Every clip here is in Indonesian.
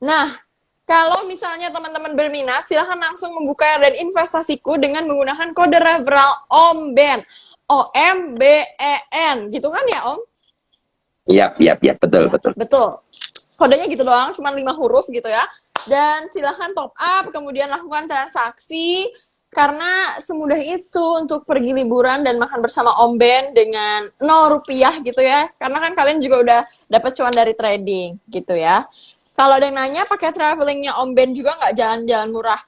Nah, kalau misalnya teman-teman berminat, silahkan langsung membuka dan investasiku dengan menggunakan kode referral OMBEN. OMBEN, gitu kan ya Om? Iya, iya, iya, betul, Iya, betul. betul. Kodenya gitu doang, cuma 5 huruf gitu ya. Dan silahkan top up, kemudian lakukan transaksi, karena semudah itu untuk pergi liburan dan makan bersama Om Ben dengan 0 rupiah gitu ya. Karena kan kalian juga udah dapat cuan dari trading gitu ya. Kalau ada yang nanya, pakai travelingnya Om Ben juga nggak jalan-jalan murah.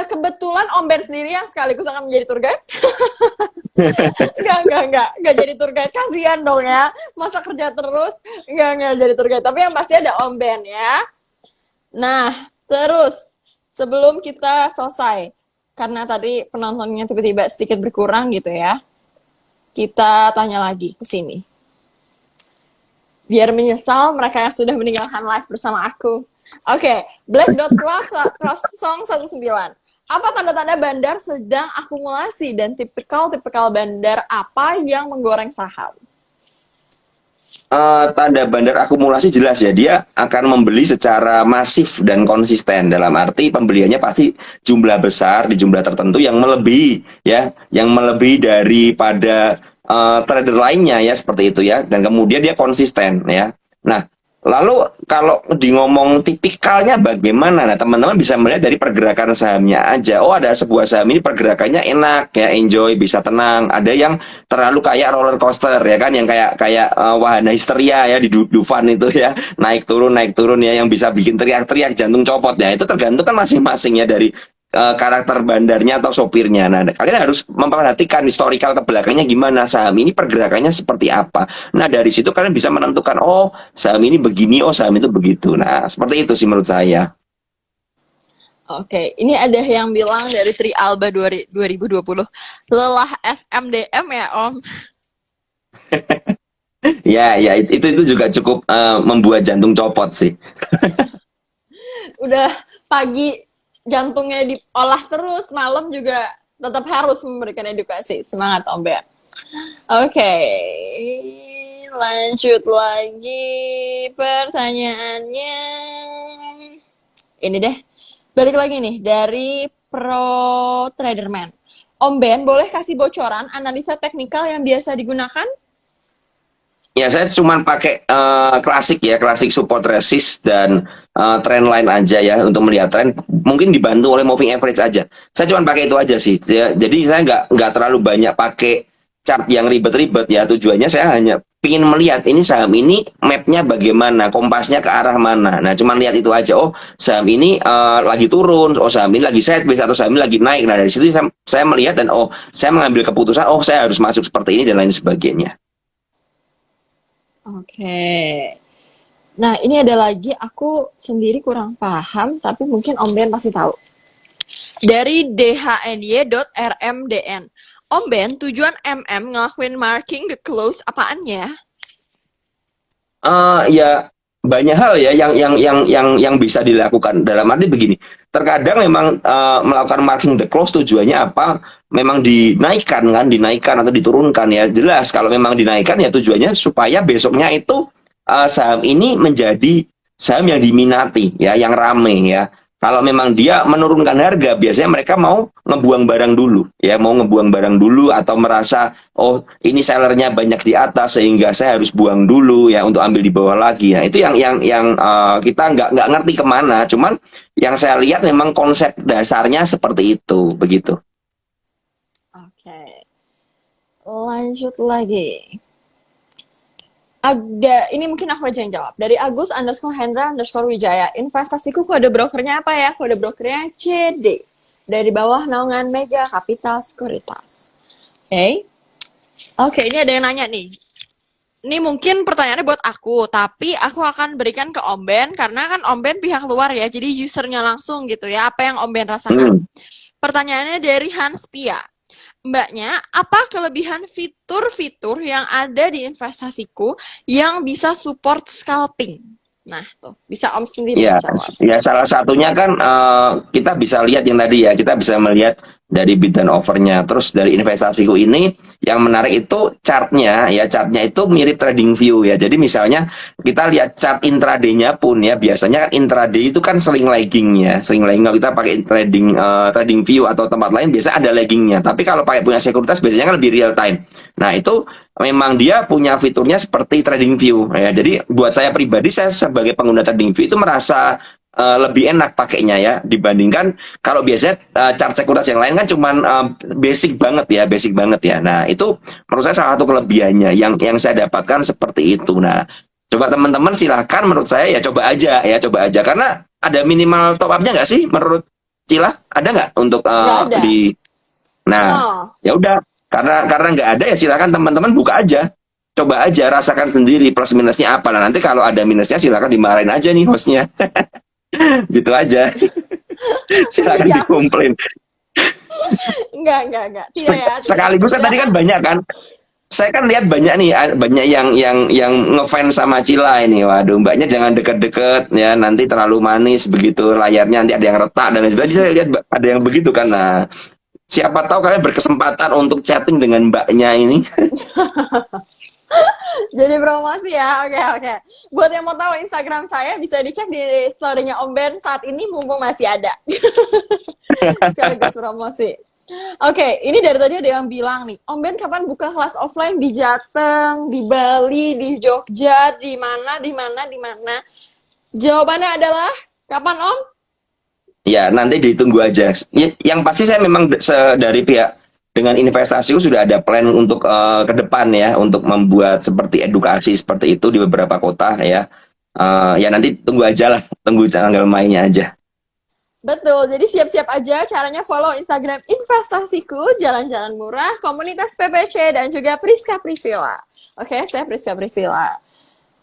Kebetulan Om Ben sendiri yang sekaligus akan menjadi tour guide. Enggak jadi tour guide. Kasihan dong ya. Masa kerja terus, enggak jadi tour guide. Tapi yang pasti ada Om Ben ya. Nah, terus sebelum kita selesai, karena tadi penontonnya tiba-tiba sedikit berkurang gitu ya, kita tanya lagi ke sini. Biar menyesal mereka yang sudah meninggalkan live bersama aku. Oke, Black Dot Class 019. Apa tanda-tanda bandar sedang akumulasi dan tipikal-tipikal bandar apa yang menggoreng saham? Tanda bandar akumulasi jelas ya, dia akan membeli secara masif dan konsisten, dalam arti pembeliannya pasti jumlah besar di jumlah tertentu yang melebihi ya, yang melebihi daripada trader lainnya ya, seperti itu ya, dan kemudian dia konsisten ya. Nah, lalu kalau di ngomong tipikalnya bagaimana? Nah, teman-teman bisa melihat dari pergerakan sahamnya aja. Oh, ada sebuah saham ini pergerakannya enak ya, enjoy, bisa tenang. Ada yang terlalu kayak roller coaster ya kan, yang kayak kayak wahana histeria ya di Dufan itu ya, naik turun ya, yang bisa bikin teriak-teriak jantung copot ya. Itu tergantung kan masing-masing ya dari karakter bandarnya atau sopirnya. Nah, kalian harus memperhatikan historical ke belakangnya gimana, saham ini pergerakannya seperti apa. Nah, dari situ kalian bisa menentukan, oh, saham ini begini, oh, saham itu begitu. Nah, seperti itu sih menurut saya. Oke, ini ada yang bilang dari Tri Alba 2020, lelah SMDM ya Om. Ya, ya, itu juga cukup membuat jantung copot sih. Udah pagi jantungnya diolah terus, malam juga tetap harus memberikan edukasi. Semangat Om Bea. Oke, lanjut lagi pertanyaannya. Ini deh, balik lagi nih dari Pro Traderman. Om Ben, boleh kasih bocoran analisa teknikal yang biasa digunakan? Ya, saya cuma pakai klasik ya, klasik support resist dan trend line aja ya untuk melihat tren. Mungkin dibantu oleh moving average aja. Saya cuma pakai itu aja sih. Ya, jadi saya nggak terlalu banyak pakai chart yang ribet-ribet ya. Tujuannya saya hanya ingin melihat ini saham ini mapnya bagaimana, kompasnya ke arah mana. Nah, cuma lihat itu aja. Oh, saham ini lagi turun, oh saham ini lagi sideways atau saham ini lagi naik. Nah, dari situ saya melihat dan oh, saya mengambil keputusan, oh saya harus masuk seperti ini dan lain sebagainya. Oke. Nah, ini ada lagi, aku sendiri kurang paham, tapi mungkin Om Ben pasti tahu. Dari dhny.rmdn. Om Ben, tujuan ngelakuin marking the close apaan ya? Ya banyak hal ya yang bisa dilakukan, dalam arti begini, terkadang memang melakukan marking the close tujuannya apa, memang dinaikkan atau diturunkan ya, jelas kalau memang dinaikkan ya tujuannya supaya besoknya itu saham ini menjadi saham yang diminati ya, yang rame ya. Kalau memang dia menurunkan harga, biasanya mereka mau ngebuang barang dulu ya, mau ngebuang barang dulu atau merasa oh ini sellernya banyak di atas sehingga saya harus buang dulu ya untuk ambil di bawah lagi. Nah, itu yang kita nggak ngerti kemana. Cuman yang saya lihat memang konsep dasarnya seperti itu, begitu. Oke. Lanjut lagi. Ada, ini mungkin aku aja yang jawab. Dari Agus_Hendra_Wijaya. Investasiku kode brokernya apa ya? Kode brokernya CD. Dari bawah naungan Mega Capital Sekuritas. Oke. Oke, ini ada yang nanya nih. Ini mungkin pertanyaannya buat aku, tapi aku akan berikan ke Om Ben, karena kan Om Ben pihak luar ya, jadi usernya langsung gitu ya, apa yang Om Ben rasakan. Hmm. Pertanyaannya dari Hans Pia. Mbaknya, apa kelebihan fitur-fitur yang ada di investasiku yang bisa support scalping? Nah, tuh, bisa Om sendiri Ya, jawab. ya salah satunya kan kita bisa lihat yang tadi ya, kita bisa melihat dari bid dan offernya. Terus dari investasiku ini yang menarik itu chartnya ya, chartnya itu mirip trading view ya. Jadi misalnya kita lihat chart intraday-nya pun ya, biasanya kan intraday itu kan sering lagging ya, sering lagging. Kalau kita pakai trading view atau tempat lain biasa ada laggingnya. Tapi kalau pakai punya sekuritas biasanya kan lebih real time. Nah itu memang dia punya fiturnya seperti trading view ya. Jadi buat saya pribadi, saya sebagai pengguna trading view itu merasa lebih enak pakainya ya dibandingkan kalau biasanya chart sekuritas yang lain kan cuman basic banget ya. Nah itu menurut saya salah satu kelebihannya yang saya dapatkan seperti itu. Nah coba teman-teman silahkan, menurut saya ya coba aja karena ada minimal top up-nya nggak sih menurut Cila, ada nggak untuk Nggak ada. di nah No. ya udah, karena nggak ada ya silakan teman-teman buka aja, coba aja rasakan sendiri plus minusnya apa. Nah nanti kalau ada minusnya silakan dimarahin aja nih hostnya. Gitu aja. Silakan Ya, dikomplain. enggak. Tidak ya, tidak. Sekaligus kan Tidak. tadi kan banyak kan. Saya kan lihat banyak nih, banyak yang ngefans sama Cila ini. Waduh, mbaknya jangan deket-deket ya, nanti terlalu manis begitu layarnya, nanti ada yang retak dan lain sebagainya. Saya lihat ada yang begitu kan. Nah, siapa tahu kalian berkesempatan untuk chatting dengan mbaknya ini. Jadi promosi ya, oke. Buat yang mau tahu Instagram saya bisa dicek di story-nya Om Ben saat ini mumpung masih ada. Sekaligus promosi. Oke, ini dari tadi ada yang bilang nih, Om Ben kapan buka kelas offline di Jateng, di Bali, di Jogja, di mana? Jawabannya adalah kapan Om? Ya, nanti ditunggu aja. Yang pasti saya memang dari pihak dengan investasi sudah ada plan untuk ke depan ya, untuk membuat seperti edukasi seperti itu di beberapa kota ya. Ya nanti tunggu aja lah, tunggu tanggal mainnya aja. Betul, jadi siap-siap aja. Caranya follow Instagram investasiku, jalan-jalan murah, komunitas PPC, dan juga Priska Priscilla. Oke, saya Priska Priscilla.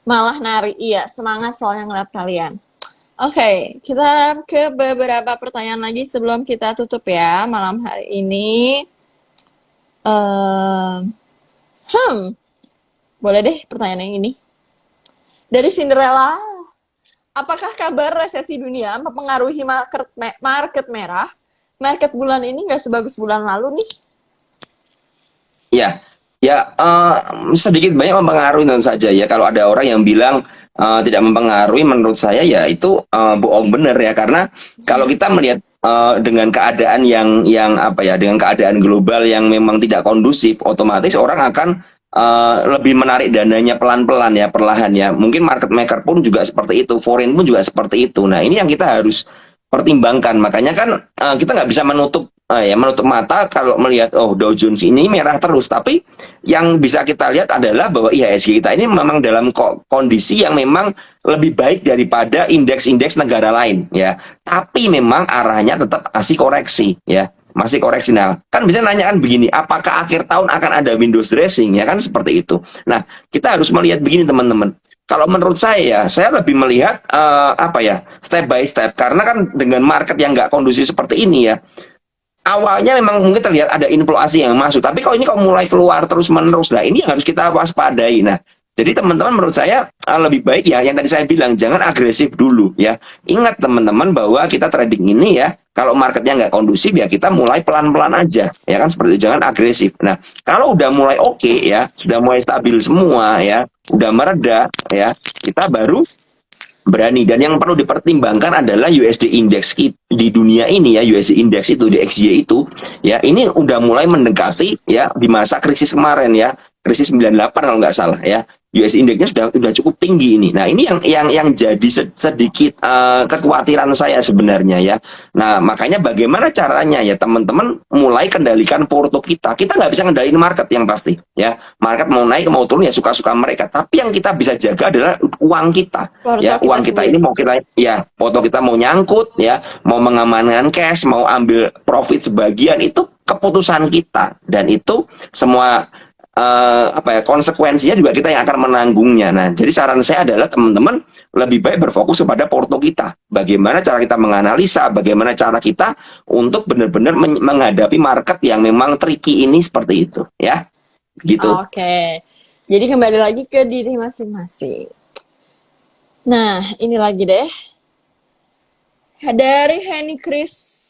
Malah nari, iya, semangat soalnya ngeliat kalian. Oke, kita ke beberapa pertanyaan lagi sebelum kita tutup ya malam hari ini. Boleh deh pertanyaan yang ini. Dari Cinderella, apakah kabar resesi dunia mempengaruhi market merah? Market bulan ini nggak sebagus bulan lalu nih. Ya, ya sedikit banyak mempengaruhi tentu saja ya. Kalau ada orang yang bilang tidak mempengaruhi, menurut saya ya itu bohong bener ya. Karena kalau kita melihat dengan keadaan yang apa ya, dengan keadaan global yang memang tidak kondusif, otomatis orang akan lebih menarik dananya pelan-pelan ya, perlahan ya. Mungkin market maker pun juga seperti itu, foreign pun juga seperti itu. Nah ini yang kita harus pertimbangkan. Makanya kan kita nggak bisa menutup mata kalau melihat Dow Jones ini merah terus. Tapi yang bisa kita lihat adalah bahwa IHSG kita ini memang dalam kondisi yang memang lebih baik daripada indeks-indeks negara lain ya. Tapi memang arahnya tetap masih koreksi ya. Masih koreksi. Nah, kan bisa nanyakan begini, apakah akhir tahun akan ada windows dressing ya kan, seperti itu. Nah, kita harus melihat begini teman-teman. Kalau menurut saya lebih melihat step by step, karena kan dengan market yang nggak kondusif seperti ini ya, awalnya memang mungkin terlihat ada inflasi yang masuk, tapi kalau ini mulai keluar terus menerus, nah ini yang harus kita waspadai. Nah, jadi teman-teman menurut saya lebih baik ya yang tadi saya bilang, jangan agresif dulu ya. Ingat teman-teman bahwa kita trading ini ya, kalau marketnya nggak kondusif ya kita mulai pelan-pelan aja ya kan, seperti itu, jangan agresif. Nah kalau udah mulai oke ya, sudah mulai stabil semua ya, udah mereda ya, kita baru berani. Dan yang perlu dipertimbangkan adalah USD index di dunia ini ya, USD index itu di XY itu ya, ini udah mulai mendekati ya di masa krisis kemarin ya, krisis 98 kalau nggak salah ya. USD indeksnya sudah cukup tinggi ini. Nah ini yang jadi sedikit kekhawatiran saya sebenarnya ya. Nah makanya bagaimana caranya ya teman-teman mulai kendalikan porto kita. Kita nggak bisa kendaliin market yang pasti ya. Market mau naik mau turun ya suka-suka mereka. Tapi yang kita bisa jaga adalah uang kita. Ya uang kita ini mau kita ya, porto kita mau nyangkut ya, mau mengamankan cash, mau ambil profit sebagian, itu keputusan kita, dan itu semua konsekuensinya juga kita yang akan menanggungnya. Nah, jadi saran saya adalah teman-teman lebih baik berfokus kepada porto kita. Bagaimana cara kita menganalisa, bagaimana cara kita untuk benar-benar menghadapi market yang memang tricky ini, seperti itu ya. Gitu. Oke. Jadi kembali lagi ke diri masing-masing. Nah, ini lagi deh. Dari Henny Chris.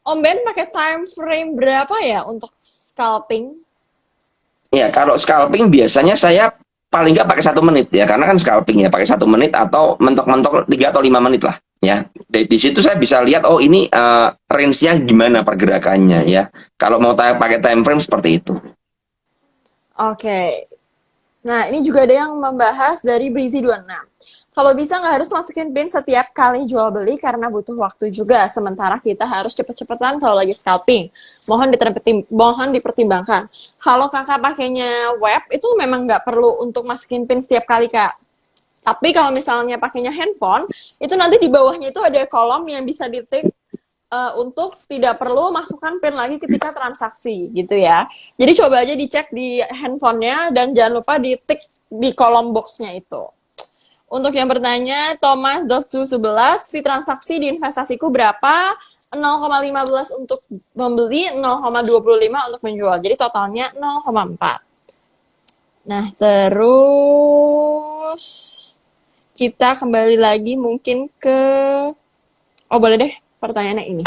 Om Ben pakai time frame berapa ya untuk scalping? Ya, kalau scalping biasanya saya paling nggak pakai 1 menit ya, karena kan scalping ya pakai 1 menit atau mentok-mentok 3 atau 5 menit lah. Ya, di situ saya bisa lihat oh ini range-nya gimana pergerakannya ya. Kalau mau pakai time frame seperti itu. Oke. Nah, ini juga ada yang membahas dari Breezy26. Kalau bisa nggak harus masukin pin setiap kali jual beli karena butuh waktu juga. Sementara kita harus cepet-cepetan kalau lagi scalping. Mohon dipertimbangkan. Kalau kakak pakainya web, itu memang nggak perlu untuk masukin pin setiap kali, Kak. Tapi kalau misalnya pakainya handphone, itu nanti di bawahnya itu ada kolom yang bisa ditik untuk tidak perlu masukkan PIN lagi ketika transaksi gitu ya. Jadi coba aja dicek di handphonenya dan jangan lupa ditik di kolom boxnya itu. Untuk yang bertanya, Thomas.su11, fee transaksi di investasiku berapa? 0,15 untuk membeli, 0,25 untuk menjual. Jadi totalnya 0,4. Nah, terus kita kembali lagi mungkin ke... Oh, boleh deh pertanyaannya ini.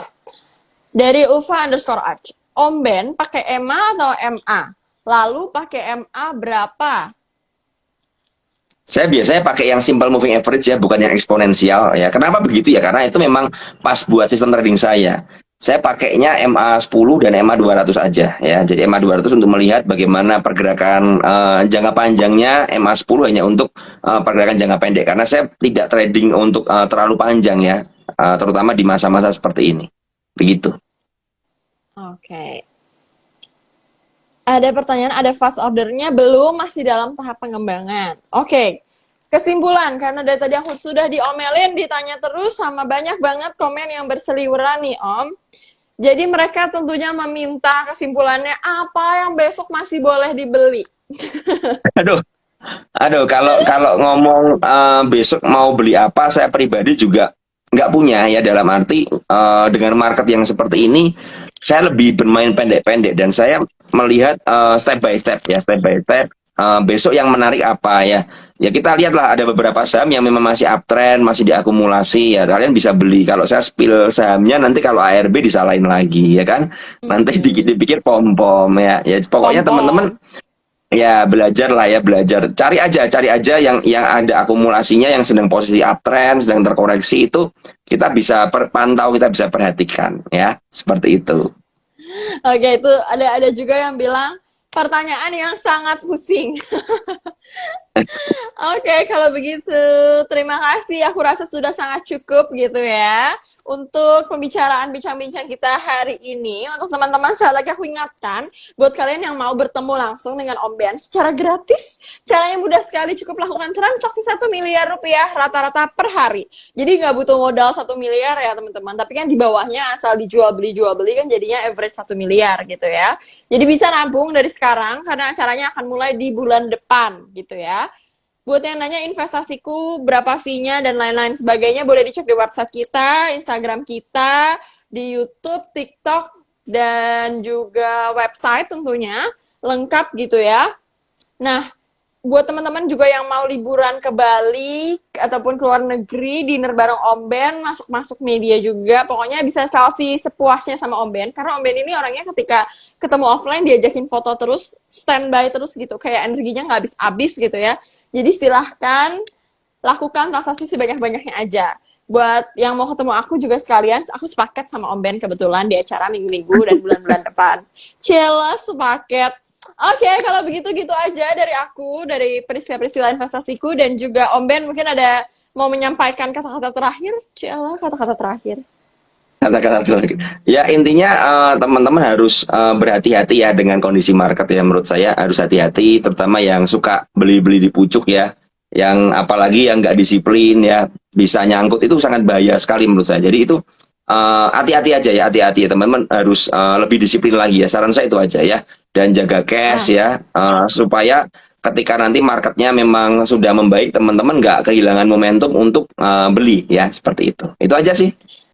Dari Ulfa_Arch. Om Ben pakai EMA atau MA? Lalu pakai MA berapa? Saya biasanya pakai yang simple moving average ya, bukan yang eksponensial ya. Kenapa begitu ya? Karena itu memang pas buat sistem trading saya. Saya pakainya MA10 dan MA200 aja ya. Jadi MA200 untuk melihat bagaimana pergerakan jangka panjangnya, MA10 hanya untuk pergerakan jangka pendek. Karena saya tidak trading untuk terlalu panjang ya, terutama di masa-masa seperti ini. Begitu. Oke. Ada pertanyaan, ada fast ordernya belum, masih dalam tahap pengembangan. Oke. Kesimpulan, karena dari tadi aku sudah diomelin, ditanya terus sama banyak banget komen yang berseliweran nih, Om. Jadi mereka tentunya meminta kesimpulannya apa yang besok masih boleh dibeli. Aduh, aduh, kalau ngomong besok mau beli apa, saya pribadi juga nggak punya ya, dalam arti dengan market yang seperti ini, saya lebih bermain pendek-pendek dan saya melihat step by step ya, step by step. Besok yang menarik apa ya? Ya kita lihatlah, ada beberapa saham yang memang masih uptrend, masih diakumulasi ya. Kalian bisa beli. Kalau saya spill sahamnya nanti kalau ARB disalahin lagi ya kan? Nanti dipikir pom-pom ya. Ya pokoknya teman-teman ya belajar lah ya, belajar. Cari aja yang ada akumulasinya, yang sedang posisi uptrend, sedang terkoreksi, itu kita bisa pantau, kita bisa perhatikan ya. Seperti itu. Oke, itu ada juga yang bilang pertanyaan yang sangat pusing. Oke, kalau begitu terima kasih. Aku rasa sudah sangat cukup gitu ya untuk pembicaraan bincang-bincang kita hari ini. Untuk teman-teman, sekali lagi aku ingatkan buat kalian yang mau bertemu langsung dengan Om Ben secara gratis, caranya mudah sekali, cukup lakukan transaksi 1 miliar rupiah rata-rata per hari. Jadi nggak butuh modal 1 miliar ya teman-teman, tapi kan di bawahnya asal dijual beli kan jadinya average 1 miliar gitu ya. Jadi bisa nabung dari sekarang karena acaranya akan mulai di bulan depan gitu ya. Buat yang nanya investasiku, berapa fee-nya, dan lain-lain sebagainya, boleh dicek di website kita, Instagram kita, di YouTube, TikTok, dan juga website tentunya. Lengkap gitu ya. Nah, buat teman-teman juga yang mau liburan ke Bali, ataupun ke luar negeri, dinner bareng Om Ben, masuk-masuk media juga. Pokoknya bisa selfie sepuasnya sama Om Ben. Karena Om Ben ini orangnya ketika ketemu offline, diajakin foto terus, standby terus gitu. Kayak energinya nggak habis-habis gitu ya. Jadi silahkan lakukan transaksi sebanyak-banyaknya aja. Buat yang mau ketemu aku juga sekalian, aku sepaket sama Om Ben kebetulan di acara minggu-minggu dan bulan-bulan depan. Cila sepaket. Oke, kalau begitu gitu aja dari aku, dari peristiwa-peristiwa investasiku, dan juga Om Ben mungkin ada mau menyampaikan kata-kata terakhir. Cila, kata-kata terakhir. Kata-kata terakhir. Ya intinya teman-teman harus berhati-hati ya dengan kondisi market ya, menurut saya harus hati-hati, terutama yang suka beli-beli di pucuk ya, yang apalagi yang nggak disiplin ya, bisa nyangkut, itu sangat bahaya sekali menurut saya. Jadi itu hati-hati aja ya, hati-hati ya teman-teman, harus lebih disiplin lagi ya, saran saya itu aja ya, dan jaga cash ya, supaya ketika nanti marketnya memang sudah membaik, teman-teman nggak kehilangan momentum untuk beli ya, seperti itu aja sih.